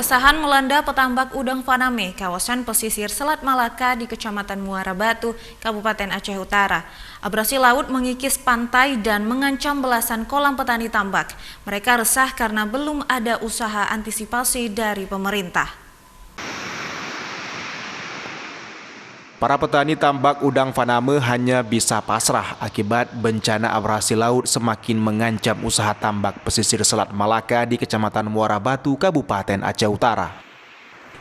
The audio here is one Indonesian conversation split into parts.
Keresahan melanda petambak udang Faname, kawasan pesisir Selat Malaka di Kecamatan Muara Batu, Kabupaten Aceh Utara. Abrasi laut mengikis pantai dan mengancam belasan kolam petani tambak. Mereka resah karena belum ada usaha antisipasi dari pemerintah. Para petani tambak udang Faname hanya bisa pasrah akibat bencana abrasi laut semakin mengancam usaha tambak pesisir Selat Malaka di Kecamatan Muara Batu, Kabupaten Aceh Utara.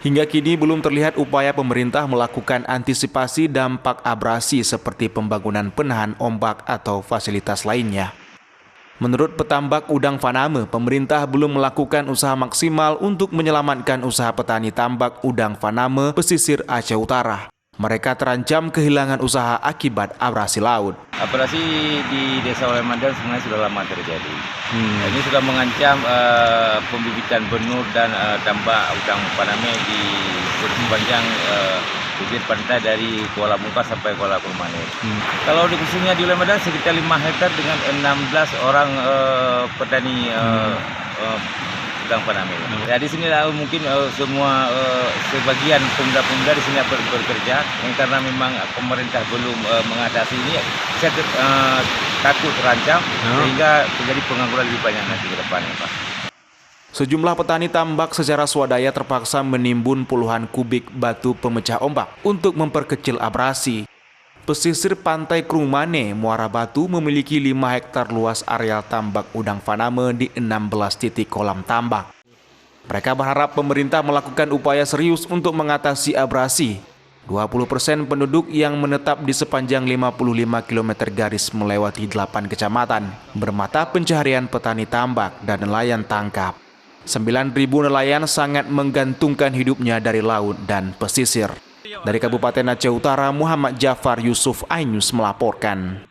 Hingga kini belum terlihat upaya pemerintah melakukan antisipasi dampak abrasi seperti pembangunan penahan ombak atau fasilitas lainnya. Menurut petambak udang Faname, pemerintah belum melakukan usaha maksimal untuk menyelamatkan usaha petani tambak udang Faname pesisir Aceh Utara. Mereka terancam kehilangan usaha akibat abrasi laut. Abrasi di Desa Walemandan sebenarnya sudah lama terjadi. Ini sudah mengancam pembibitan benur dan tambak udang Faname di sepanjang bibir pantai dari Kuala Muka sampai Kuala Kurmane. Kalau di khususnya di Walemandan sekitar 5 hektar dengan 16 orang petani udang Faname. Ya, di sini mungkin semua sebagian pemuda-pemuda di sini bekerja, karena memang pemerintah belum mengatasi ini. Saya takut terancam sehingga terjadi pengangguran lebih banyak nanti ke depannya, Pak. Sejumlah petani tambak secara swadaya terpaksa menimbun puluhan kubik batu pemecah ombak untuk memperkecil abrasi. Pesisir pantai Kurmane, Muara Batu memiliki 5 hektar luas areal tambak udang Faname di 16 titik kolam tambak. Mereka berharap pemerintah melakukan upaya serius untuk mengatasi abrasi. 20% penduduk yang menetap di sepanjang 55 km garis melewati 8 kecamatan bermata pencaharian petani tambak dan nelayan tangkap. 9.000 nelayan sangat menggantungkan hidupnya dari laut dan pesisir. Dari Kabupaten Aceh Utara, Muhammad Jafar Yusuf, iNews melaporkan.